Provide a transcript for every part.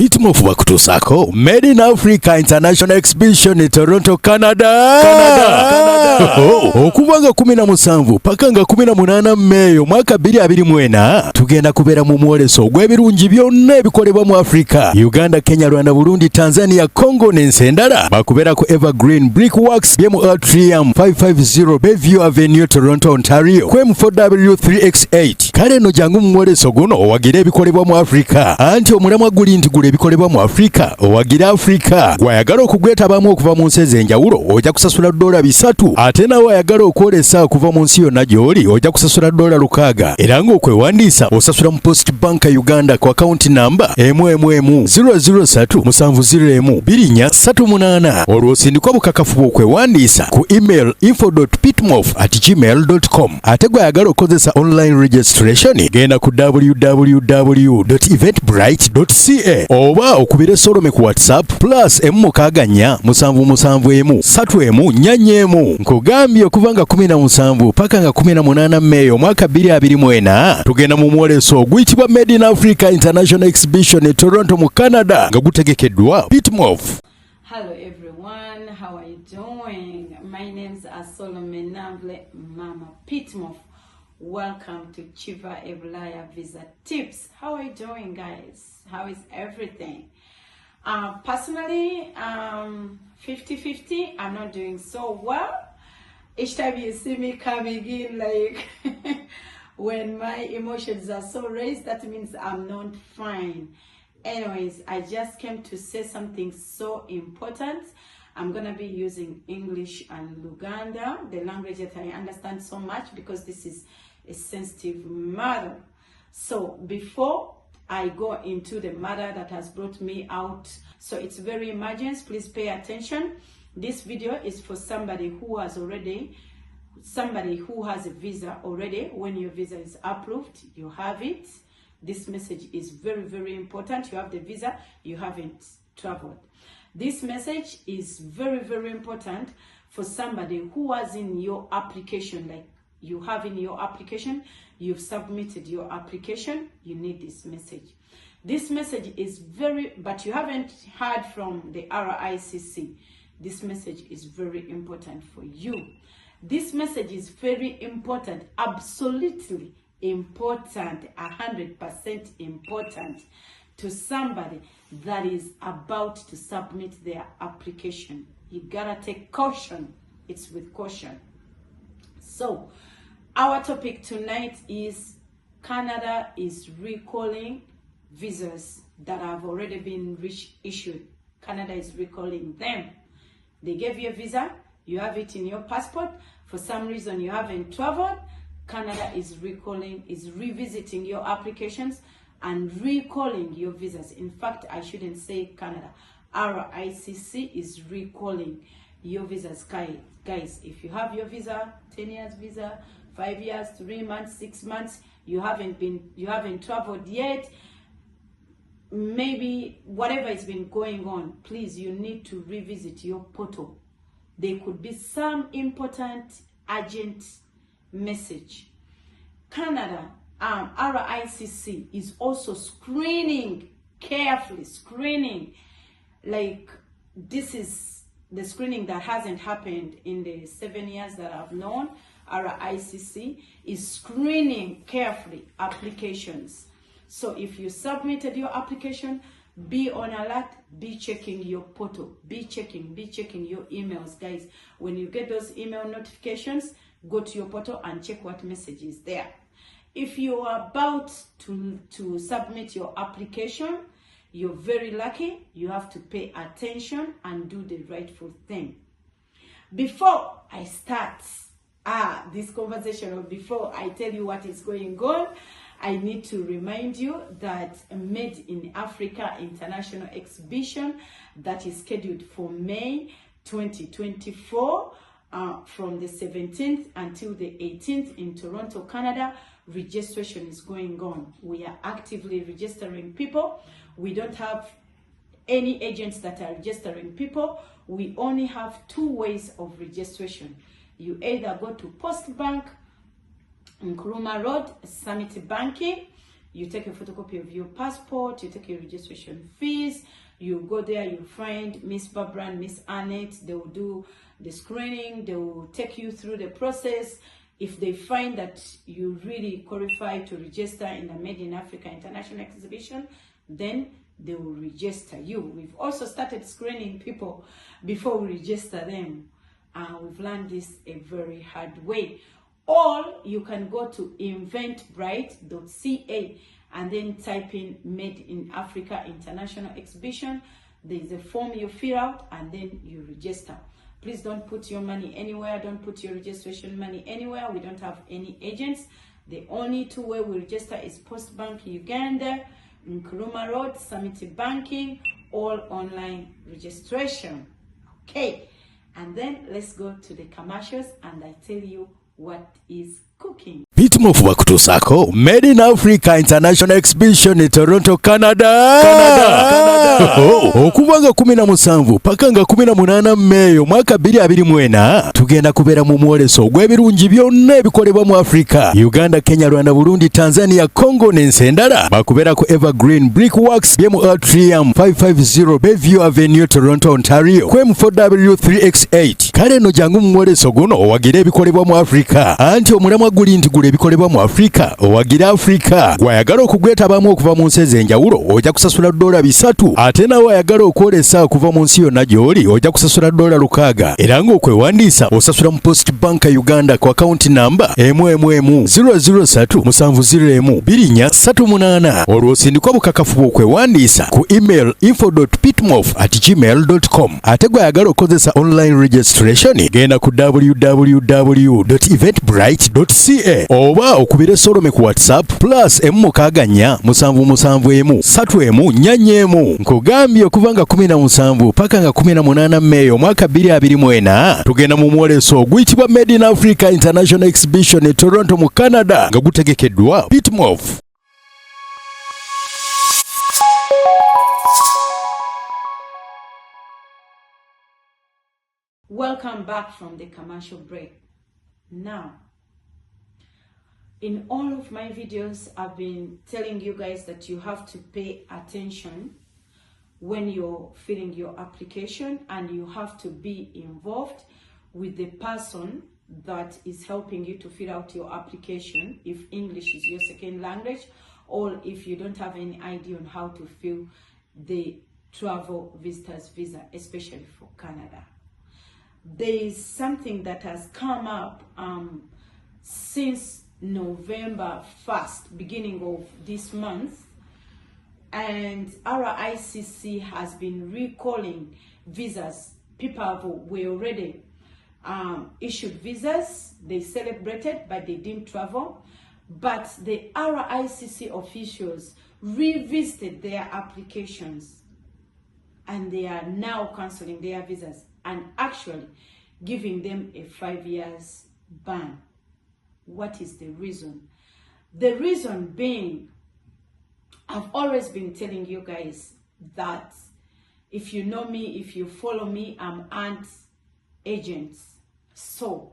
Pitmofu bakutusako Made in Africa International Exhibition Toronto, Canada. Okuvanga 17 paka nga 18 Meyo mwaka 2024 tugenda kubera mu mwoleso gw'ebirungi byonna ebikolebwa mu Africa, Uganda, Kenya, Rwanda, Burundi, Tanzania, Congo n'ensi endala. Bakubera ku Evergreen Brickworks BM Atrium 550 Bayview Avenue, Toronto, Ontario, QM4W3X8. Kale no jangu mu mwoleso guno owagire ebikolebwa mu Africa. Anti omulamwa guli nti gule ebikolebwa mu Africa owagira Africa. Gwayagala okugwetabamu okuva mu nsi ez'enjawulo ojja kusasula $300. Ate nawe ayagala okwolesa okuva mu nsi yonna gy'oli ojja kusasula $600. Era ng'okwewandiisa osasula mu Post Bank Uganda ku account number 11007701238. Olwo osindikwa bukakafu bw'okwewandiisa ku email info.pitmof@gmail.com. Ate gwayagala okozesa online registration genda ku www.eventbrite.ca oba okubira Solome ku WhatsApp +M64 771 31 nkugambye okuvanga 17 paka nga 18 Meyo mwaka 2024 tugenda mu mwoleso oguyitibwa Made in Africa International Exhibition Toronto mu Canada nga gutegekeddwa Pitmof. Hello everyone, how are you doing? My name's Solome Namble Mama Pitmof. Welcome to Kiva Ebulaya Visa Tips. How are you doing, guys? How is everything? Personally, 50-50. I'm not doing so well. Each time you see me coming in, like when my emotions are so raised, that means I'm not fine. Anyways, I just came to say something so important. I'm gonna be using English and Luganda, the language that I understand so much, because this is a sensitive matter. So before I go into the matter that has brought me out, so it's very emergency, please pay attention. This video is for somebody who has a visa already. When your visa is approved, you have it. This message is very, very important. You have the visa, you haven't traveled. This message is very, very important for somebody who has in your application, like you have in your application, you've submitted your application, you need this message. This message is but you haven't heard from the IRCC. This message is very important for you. This message is very important, absolutely important, 100% important to somebody that is about to submit their application. You gotta take caution. It's with caution. So, our topic tonight is Canada is recalling visas that have already been issued. Canada is recalling them. They gave you a visa, you have it in your passport, for some reason you haven't traveled. Canada is revisiting your applications and recalling your visas. In fact, I shouldn't say Canada. IRCC is recalling your visas. Guys, if you have your visa, 10 years visa, 5 years, 3 months, 6 months, you haven't traveled yet, maybe whatever has been going on, please, you need to revisit your portal. There could be some important urgent message. Canada, IRCC is also carefully screening, like this is the screening that hasn't happened in the 7 years that I've known. IRCC is screening carefully applications. So if you submitted your application, be on alert, be checking your portal, be checking your emails, guys. When you get those email notifications, go to your portal and check what message is there. If you are about to submit your application, you're very lucky. You have to pay attention and do the rightful thing. Before I start this conversation, or before I tell you what is going on, I need to remind you that Made in Africa International Exhibition that is scheduled for May 2024 from the 17th until the 18th in Toronto, Canada. Registration is going on. We are actively registering people. We don't have any agents that are registering people. We only have 2 ways of registration. You either go to Post Bank, Nkrumah Road, Summit Banking, You take a photocopy of your passport, you take your registration fees, you go there, you find Miss Barbara and Miss Annette, they will do the screening, they will take you through the process. If they find that you really qualify to register in the Made in Africa International Exhibition, then they will register you. We've also started screening people before we register them. We've learned this a very hard way. Or you can go to eventbrite.ca and then type in Made in Africa International Exhibition. There's a form you fill out and then you register. Please don't put your money anywhere. Don't put your registration money anywhere. We don't have any agents. The only two way we register is Post Bank Uganda, Nkrumah Road, Summit Banking, all online registration. Okay, and then let's go to the commercials and I tell you what is cooking. Pitmofu bakutusako Made in Africa International Exhibition Toronto, Canada. Okuvanga 17 paka nga 18 Meyo mwaka 2024 tugenda kubera mu mwoleso gw'ebirungi byonna ebikolebwa mu Africa, Uganda, Kenya, Rwanda, Burundi, Tanzania, Congo n'ensi endala. Bakubera ku Evergreen Brickworks BM Atrium 550 Bayview Avenue, Toronto, Ontario, QM4W3X8. Kale no jangu mu mwoleso guno owagire ebikolebwa mu Africa. Anti omulamwa guli nti gule ebikolebwa mu Africa owagira Africa. Gwayagala okugwetabamu okuva mu nsi ez'enjawulo ojja kusasula $300. Ate nawe ayagala okwolesa okuva mu nsi yonna gy'oli ojja kusasula $600. Era ng'okwewandiisa osasula mu Post Bank Uganda ku account number 11007701238. Olwo osindikwa bukakafu bw'okwewandiisa ku email info.pitmof@gmail.com. Ate gwayagala okozesa online registration genda ku www.eventbrite.ca oba okubira Solome ku WhatsApp +M64 771 31 nkugambye okuvanga 17 paka nga 18 Meyo mwaka 2024 tugenda mu mwoleso oguyitibwa Made in Africa International Exhibition Toronto mu Canada nga gutegekeddwa Pitmof. Welcome back from the commercial break. Now, in all of my videos, I've been telling you guys that you have to pay attention when you're filling your application, and you have to be involved with the person that is helping you to fill out your application if English is your second language, or if you don't have any idea on how to fill the travel visitors visa, especially for Canada. There is something that has come up since November 1st, beginning of this month, and IRCC has been recalling visas. People were already issued visas, they celebrated, but they didn't travel. But the IRCC officials revisited their applications and they are now cancelling their visas and actually giving them a 5 years ban. What is the reason? The reason being, I've always been telling you guys that if you know me, if you follow me, I'm agents. So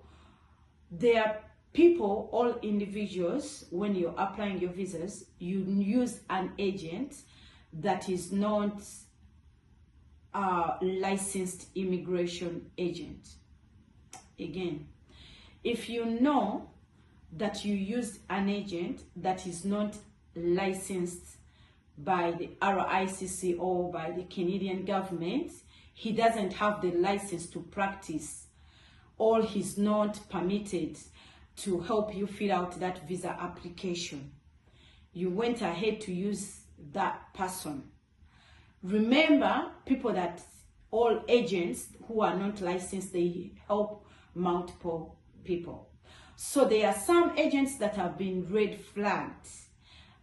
there are people, all individuals, when you're applying your visas, you use an agent that is not a licensed immigration agent. Again, if you know that you use an agent that is not licensed by the IRCC or by the Canadian government, he doesn't have the license to practice, or he's not permitted to help you fill out that visa application. You went ahead to use that person. Remember, people that all agents who are not licensed, they help multiple people. So there are some agents that have been red flagged.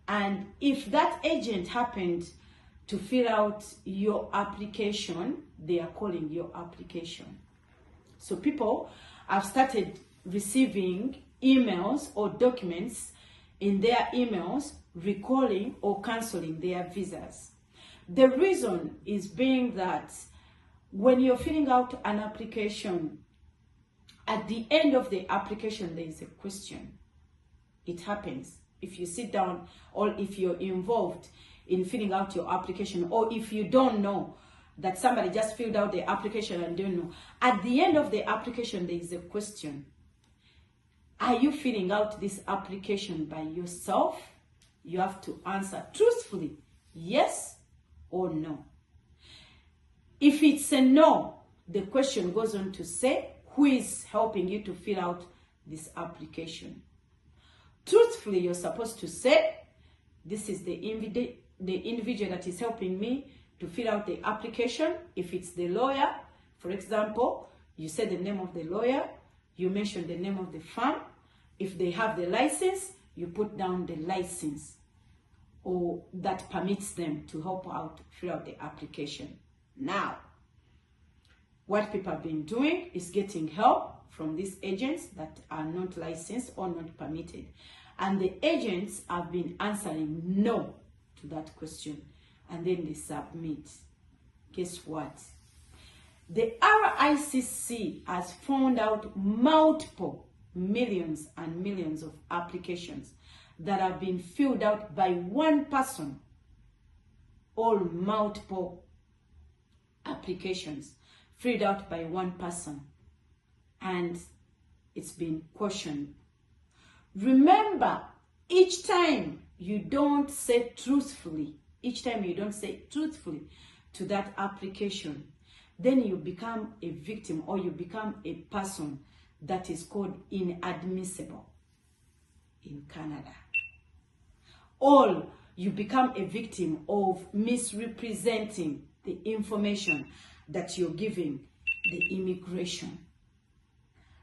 And if that agent happened to fill out your application, they are calling your application. So people have started receiving emails or documents in their emails recalling or cancelling their visas. The reason is being that when you're filling out an application, at the end of the application, there is a question. It happens. if you sit down or if you're involved in filling out your application, or if you don't know that somebody just filled out the application and don't know, at the end of the application, there is a question. Are you filling out this application by yourself? You have to answer truthfully, yes or no. If it's a no, the question goes on to say, who is helping you to fill out this application? Truthfully, you're supposed to say, this is the individual that is helping me to fill out the application. If it's the lawyer, for example, you say the name of the lawyer, you mention the name of the firm. If they have the license, you put down the license or that permits them to help out, fill out the application. Now, what people have been doing is getting help from these agents that are not licensed or not permitted. And the agents have been answering no to that question. And then they submit. Guess what? The IRCC has found out multiple millions and millions of applications that have been filled out by one person. All multiple applications filled out by one person. And it's been questioned. Remember, each time you don't say truthfully, to that application, then you become a victim, or you become a person that is called inadmissible in Canada. Or you become a victim of misrepresenting the information that you're giving the immigration.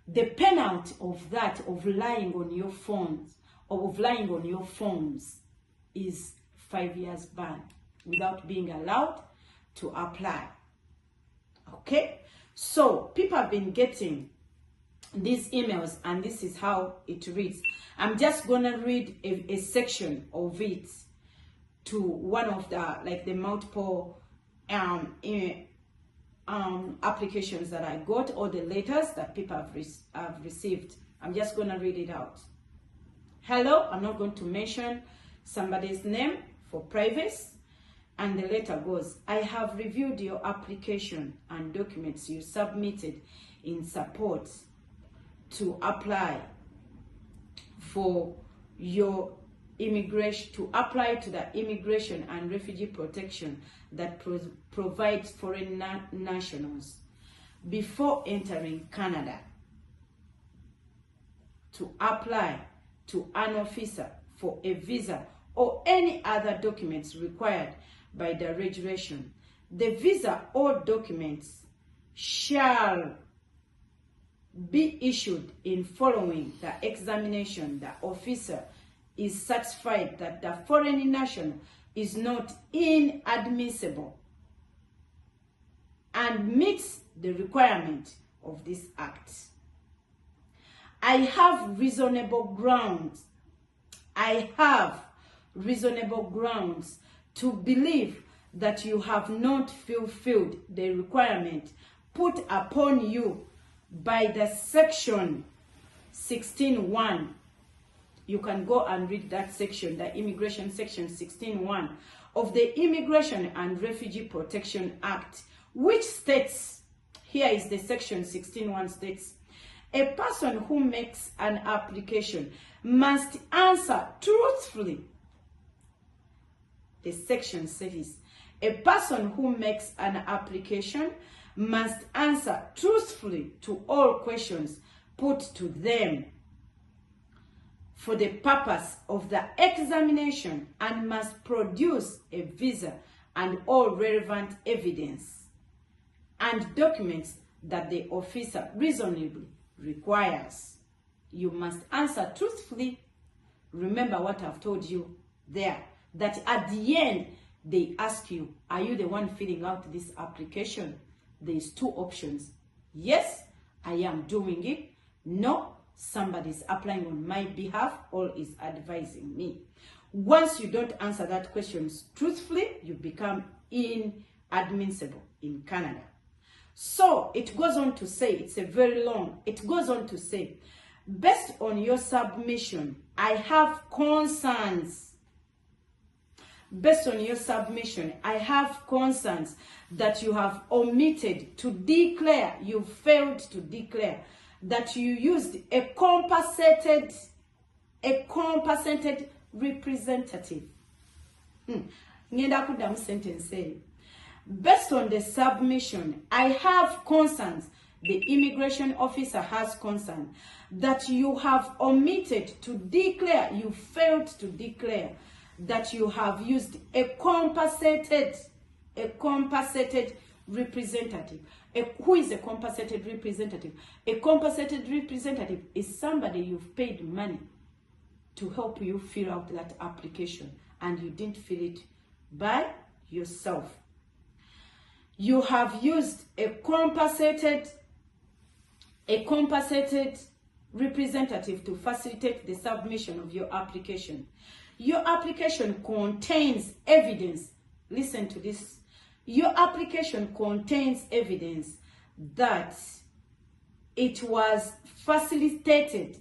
The penalty of that, of lying on your phones, or of lying on your phones, is 5 years ban without being allowed to apply. Okay? So people have been getting these emails, and this is how it reads. I'm just gonna read a section of it to one of the, like, the multiple applications that I got, or the letters that people have received. I'm just gonna read it out. Hello, I'm not going to mention somebody's name for privacy. And the letter goes, I have reviewed your application and documents you submitted in support to apply for your immigration, to apply to the immigration and refugee protection that provides foreign nationals before entering Canada to apply to an officer for a visa or any other documents required by the regulation. The visa or documents shall be issued in following the examination. The officer is satisfied that the foreign national is not inadmissible and meets the requirement of this act. I have reasonable grounds to believe that you have not fulfilled the requirement put upon you by the section 16.1. You can go and read that section, the immigration section 16.1 of the Immigration and Refugee Protection Act, which states, here is the section 16.1 states, a person who makes an application must answer truthfully. The section says, a person who makes an application must answer truthfully to all questions put to them for the purpose of the examination and must produce a visa and all relevant evidence and documents that the officer reasonably requires. You must answer truthfully. Remember what I've told you there, that at the end they ask you, are you the one filling out this application? There's two options. Yes, I am doing it. No, somebody's applying on my behalf or is advising me. Once you don't answer that question truthfully, you become inadmissible in Canada. So it goes on to say, it's a very long, it goes on to say, based on your submission I have concerns. Based on your submission, I have concerns that you have omitted to declare, you failed to declare that you used a compensated representative. Ngenda kudamu sentence. Based on the submission, I have concerns. The immigration officer has concern that you have omitted to declare, you failed to declare that you have used a compensated representative. Who is a compensated representative? A compensated representative is somebody you've paid money to help you fill out that application and you didn't fill it by yourself. You have used a compensated representative to facilitate the submission of your application. Your application contains evidence. Listen to this. Your application contains evidence that it was facilitated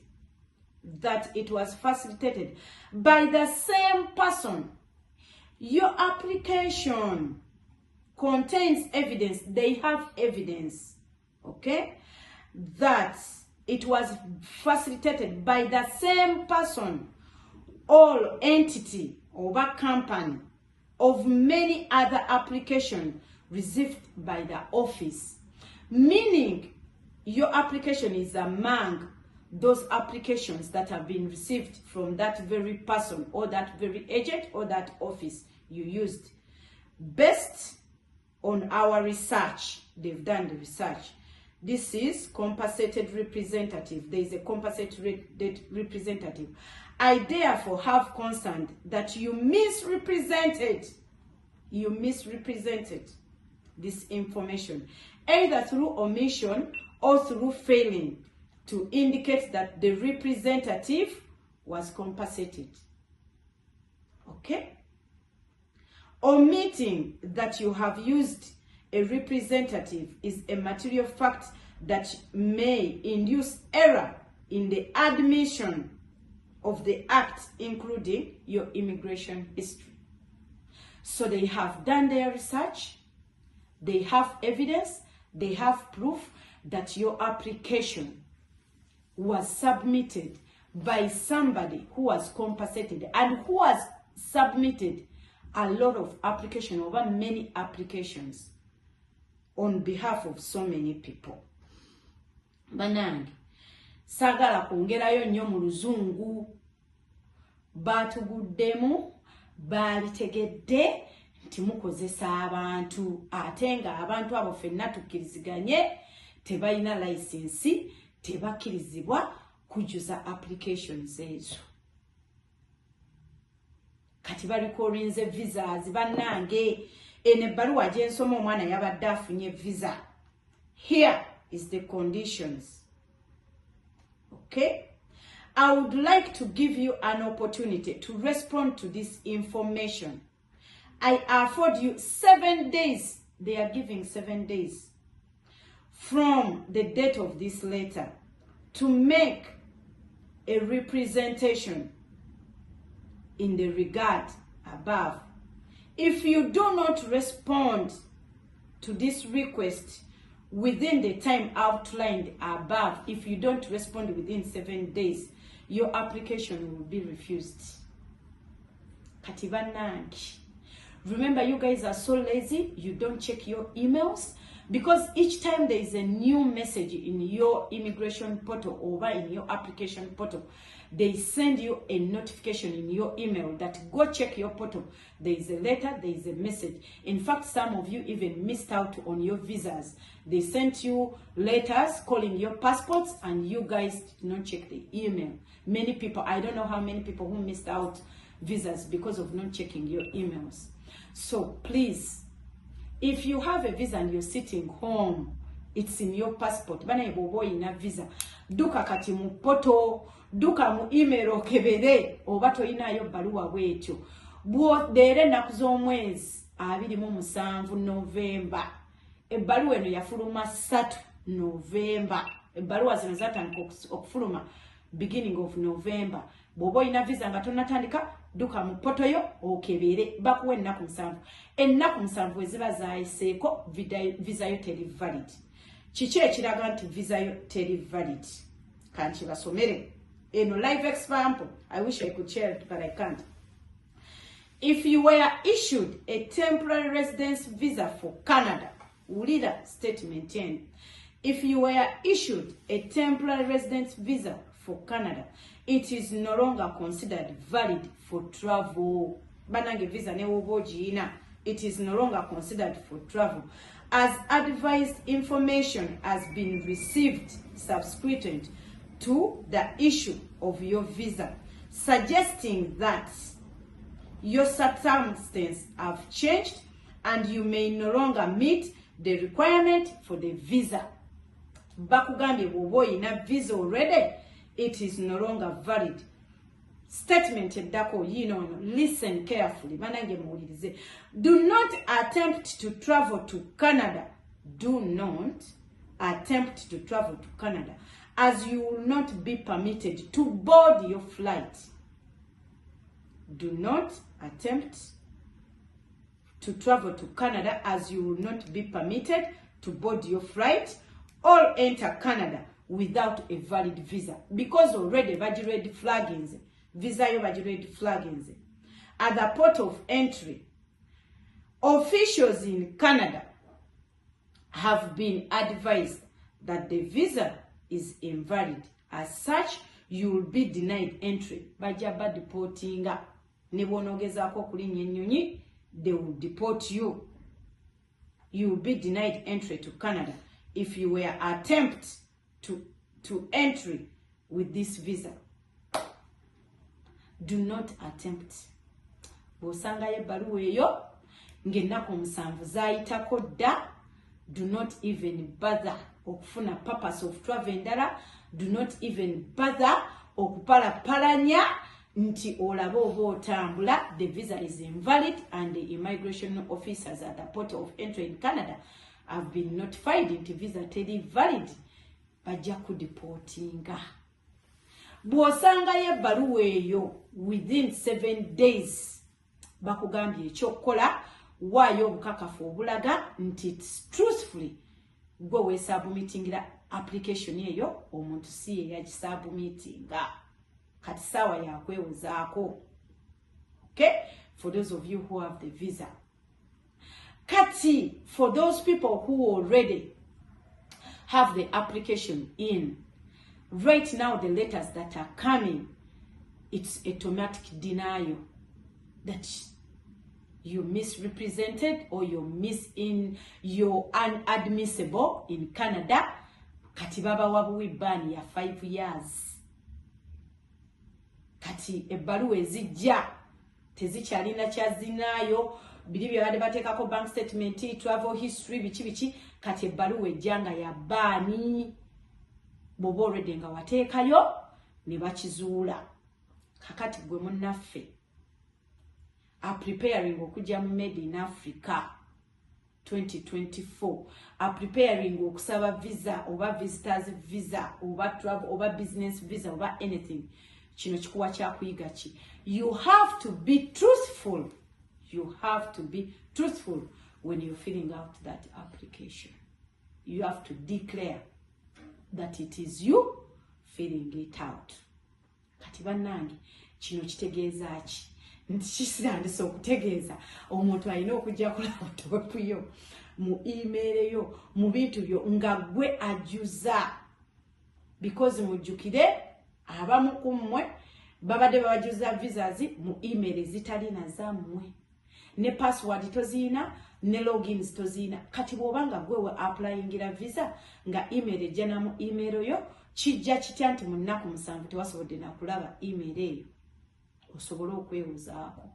by the same person. Your application contains evidence, they have evidence, okay, that it was facilitated by the same person or entity or company of many other applications received by the office. Meaning, your application is among those applications that have been received from that very person or that very agent or that office you used. Based on our research, they've done the research. This is compensated representative. There is a compensated representative. I therefore have concern that you misrepresented this information, either through omission or through failing to indicate that the representative was compensated. Okay? Omitting that you have used a representative is a material fact that may induce error in the admission of the act, including your immigration history. So they have done their research, they have evidence, they have proof that your application was submitted by somebody who was compensated and who has submitted a lot of applications, over many applications, on behalf of so many people. Banange, sagala kwongerayo nnyo mu luzungu, batuguddemu, balitegedde nti mukozesa abantu, ate nga abantu abo ffenna tukkiriziganye tebalina license, tebakkirizibwa kujuza applications ezo. Kati balikorinze visas bannange, ene ebbaluwa gye nsoma omwana yabadde afunye visa. Here is the conditions. Okay? I would like to give you an opportunity to respond to this information. I afford you 7 days. They are giving 7 days from the date of this letter to make a representation in the regard above. If you do not respond to this request within the time outlined above, if you don't respond within 7 days, your application will be refused. Katibanangi. Remember, you guys are so lazy, you don't check your emails, because each time there is a new message in your immigration portal or in your application portal, they send you a notification in your email that go check your portal. There is a letter, there is a message. In fact, some of you even missed out on your visas. They sent you letters calling your passports and you guys did not check the email. Many people, I don't know how many people who missed out visas because of not checking your emails. So please, if you have a visa and you're sitting home, it's in your passport. Bana yebobo ina visa. Duka kati mu poto, duka mu email okebere, obato ina yo baluwa wetyo. Bwodere nakuzo mwezi, 27 November. Ebbaluwa eno yafuluma 3 November. Ebbaluwa zino zatandika okufuluma beginning of November. Bobo ina visa nga tonatandika duka mu poto yo okebere bakuwe ennaku 7. Ennaku 7 eziba zaayiseeko visa yo teri valid. Kiki ekiraga nti visa yo teri valid? Kanti basomere. Eno live example. I wish I could share it, but I can't. If you were issued a temporary residence visa for Canada, ulira statement 10. If you were issued a temporary residence visa for Canada, it is no longer considered valid for travel. Banange visa ne wobojiina. It is no longer considered for travel, as advised information has been received subsequent to the issue of your visa, suggesting that your circumstances have changed and you may no longer meet the requirement for the visa. Bakugambye bwoba ina visa already, it is no longer valid. Statement eddako yino, listen carefully. Banange muwulirize. Do not attempt to travel to Canada. Do not attempt to travel to Canada, as you will not be permitted to board your flight. Do not attempt to travel to Canada, as you will not be permitted to board your flight or enter Canada without a valid visa, because already red flaggings visa yo red flaggings at the port of entry. Officials in Canada have been advised that the visa is invalid. As such, you will be denied entry. Bajaba deporting ne bonogezaako kulinya ennyonyi, they will deport you. You will be denied entry to Canada if you were attempt to entry with this visa. Do not attempt. Bosanga ebbaluwa eyo ng'ennaku 7 zaayitako dda. Do not even bother okufuna purpose of travel endala. Do not even bother okupalapalanya nti olaba oba otambula. The visa is invalid and the immigration officers at the port of entry in Canada have been notified nti visa teri valid. Bajja kudeportinga. Bw'osanga ebbaluwa eyo within 7 days, bakugambye ekyokukola, waayo obukakafu obulaga nti it's truthfully gwe weesubmitingira application eyo, omuntu si ye yagisubmitinga. Kati saawa yakwewozaako. Okay? For those of you who have the visa. Kati, for those people who already have the application in, right now the letters that are coming, it's automatic denial that you misrepresented or you're unadmissible in Canada. Kati baba wabuwi bani ya 5 years. Kati ebbaluwa ezijja tezikyalina kyazinayo, biri bye badde bateekako bank statement, travel history, biki kati ebbaluwa ejjanga ya bani. Bobo already nga wateekayo ne bakizuula. Kakati gwe munnaffe are preparing okujja mu Made in Africa 2024. Are preparing okusaba visa oba visitors visa oba travel oba business visa oba anything. Kino kikuwa kyakuyiga ki. You have to be truthful. You have to be truthful when you're filling out that application. You have to declare that it is you filling it out. Kati bannange kino kitegeeza ki? Nti kisirandise okutegeeza omuntu alina okujja ku laptop yo, mu email yo, mu bintu byo nga gwe ajuza. Because mujjukire abamu ku mmwe babadde babajuza visas mu email zitalina zammwe, ne password toziina, ne logins toziina. Kati bw'obanga gwe we applyingira visa nga email ejja na mu email yo, kijja kitya nti mu nnaku 7 tewasobodde nakulaba email eyo? Osobola okwewozaako.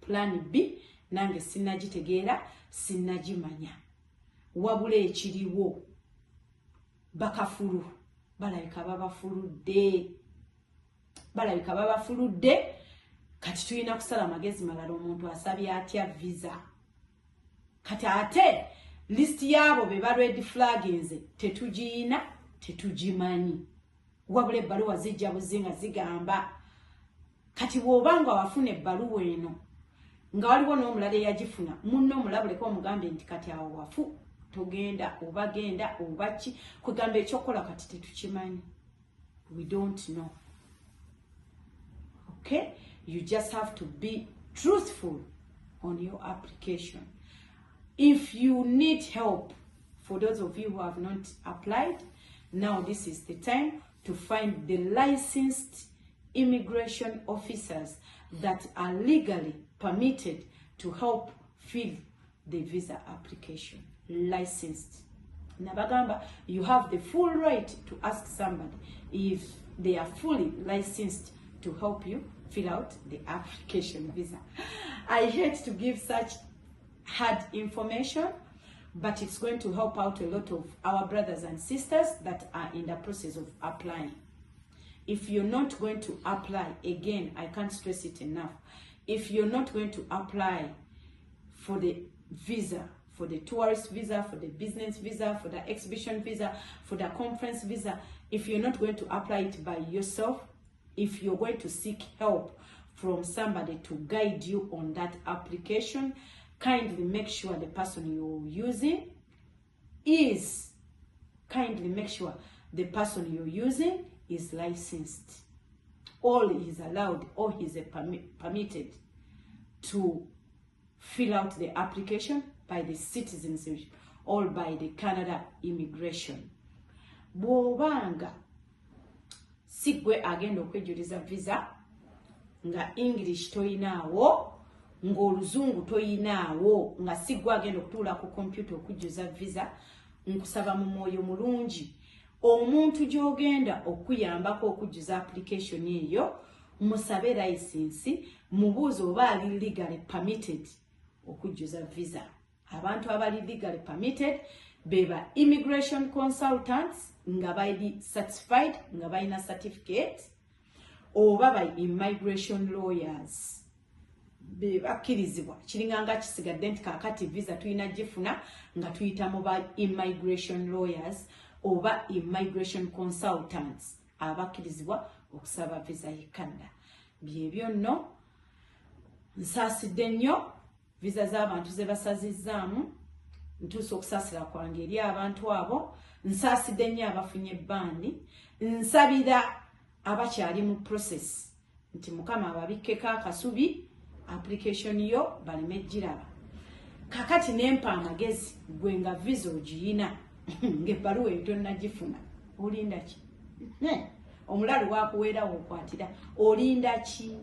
Plan B nange sinnagitegeera, sinnagimanya. Wabula ekiriwo bakafulu balabika babafuludde. Kati tulina kusala amagezi malala omuntu asabye atya visa. Kati ate list yabo be ba red flaggings tetugiina, tetugimanyi wabula ebbaluwa zijja buzi nga zigamba kati bw'obanga wafuna ebbaluwa eno nga waliwo n'omulala eyagifuna munno omulabuleko omugambe nti kati awo wafu togenda oba genda oba ki kwegamba ekyokukola kati tetukimanyi. We don't know. Okay, you just have to be truthful on your application. If you need help, for those of you who have not applied, now this is the time to find the licensed immigration officers that are legally permitted to help fill the visa application. Licensed. Nabagamba, you have the full right to ask somebody if they are fully licensed to help you fill out the application visa. I hate to give such hard information, but it's going to help out a lot of our brothers and sisters that are in the process of applying. If you're not going to apply, again, I can't stress it enough. If you're not going to apply for the visa, for the tourist visa, for the business visa, for the exhibition visa, for the conference visa, if you're not going to apply it by yourself, if you're going to seek help from somebody to guide you on that application, kindly make sure the person you're using is, licensed, or is allowed, or is permitted to fill out the application by the citizenship or by the Canada immigration. Bw'obanga si gwe agenda okwejuliza visa nga English toyinaawo, ng'oluzungu toyinaawo, nga si gwe agenda okutuula ku computer okujjuza visa, nkusaba mu mwoyo mulungi omuntu gy'ogenda okuyambako okujjuza application eyo musabe license, mubuuze oba ali legally permitted okujjuza visa. Abantu abali legally permitted beba immigration consultants nga bali certified, nga balina certificate, oba by immigration lawyers bebakkirizibwa. Kiringanga kisigadde nti kakati visa tuyina gifuna nga tuyita mu ba immigration lawyers oba immigration consultants abakkirizibwa okusaba visa ye Canada. Byebyo nno nsaasidde nnyo visa z'abantu ze basazizaamu, ntuusa okusaasira kwange eri abantu abo, nsaasidde nnyo abafunye ebbandi, nsabira abakyali mu process nti Mukama ababikkeko akasubi application yo baleme giraba. Kakati nempa amagezi gwe nga visa ogiyina ng'ebbaluwa eyo tonnagifuna, olinda ki? Omulalu wakuweerawo okwatira, olinda ki?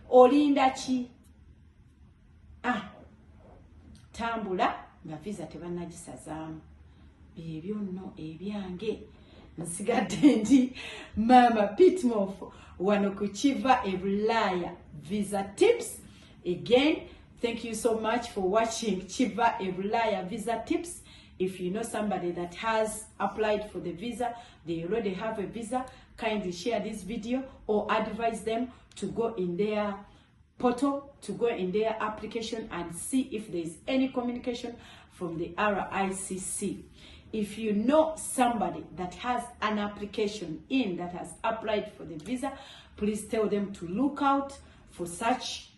Olinda ki? Tambula nga visa tebannagisazaamu. Byebyo nno ebyange. Nsigadde ndi Mama Pitmoff wano ku Kiva Ebulaya Visa Tips. Again, thank you so much for watching Kiva Ebulaya Visa Tips. If you know somebody that has applied for the visa, they already have a visa, kindly share this video or advise them to go in their portal, to go in their application and see if there is any communication from the IRCC. If you know somebody that has an application in, that has applied for the visa, please tell them to look out for such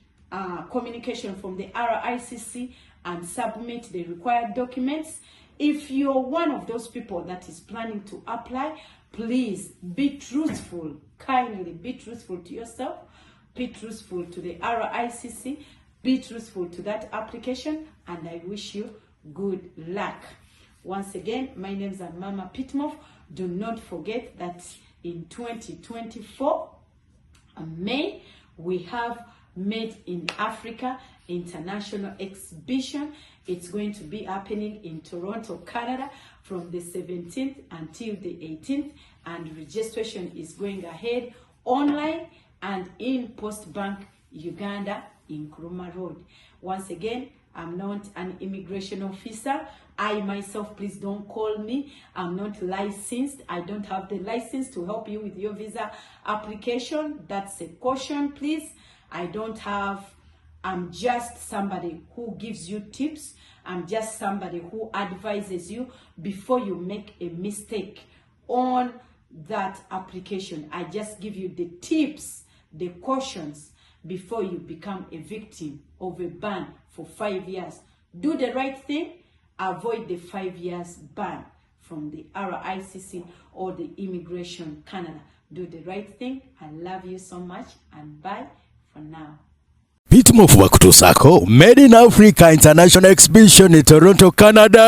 communication from the IRCC and submit the required documents. If you're one of those people that is planning to apply, please be truthful. Kindly be truthful to yourself, be truthful to the IRCC, be truthful to that application, and I wish you good luck. Once again, my name is Mama Pitmoff. Do not forget that in 2024, May, we have Made in Africa International Exhibition. It's going to be happening in Toronto, Canada from the 17th until the 18th, and registration is going ahead online and in Post Bank, Uganda, in Nkrumah Road. Once again, I'm not an immigration officer. I myself, please don't call me. I'm not licensed. I don't have the license to help you with your visa application. That's a caution, please. I don't have I'm just somebody who gives you tips. I'm just somebody who advises you before you make a mistake on that application. I just give you the tips, the cautions before you become a victim of a ban for 5 years. Do the right thing, avoid the 5 years ban from the IRCC or the Immigration Canada. Do the right thing. I love you so much, and bye for now. Pitmofu bakutusako Made in Africa International Exhibition Toronto, Canada.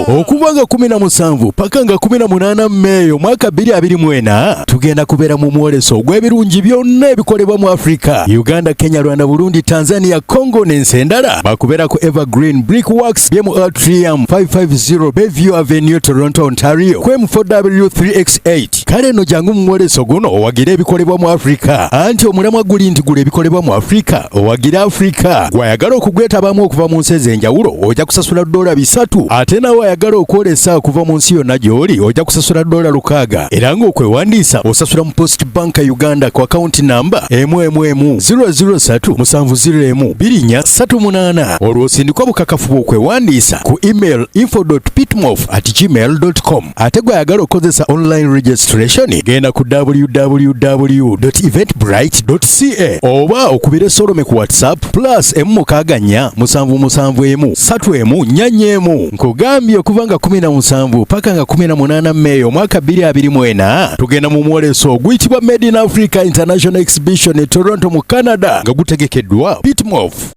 Okuvanga 17 paka nga 18 Meyo mwaka 2024 tugenda kubera mu mwoleso gw'ebirungi byonna ebikolebwa mu Africa, Uganda, Kenya, Rwanda, Burundi, Tanzania, Congo n'ensi endala. Bakubera ku Evergreen Brickworks BM Atrium 550 Bayview Avenue, Toronto, Ontario, QM4W3X8. Kale no jangu mu mwoleso guno owagire ebikolebwa mu Africa. Anti omulamwa guli nti ebikolebwa mu Africa owagira Africa. Gwayagala okugwetabamu okuva mu nsi ez'enjawulo ojja kusasula $300, ate nawe ayagala okwolesa okuva mu nsi yonna gy'oli ojja kusasula $600, era ng'okwewandiisa osasula mu Post Bank Uganda ku account number 11007701238. Olwo osindikwa bukakafu bw'okwewandiisa ku email info.pitmof@gmail.com. ate gwayagala okukozesa online registration genda ku www.eventbrite.ca oba okubira Solome ku WhatsApp +164 771 31 nkugambye okuvanga 17 paka nga 18 Meyo mwaka 2024 tugenda mu mwoleso oguyitibwa Made in Africa International Exhibition Toronto mu Canada nga gutegekeddwa Pitmof.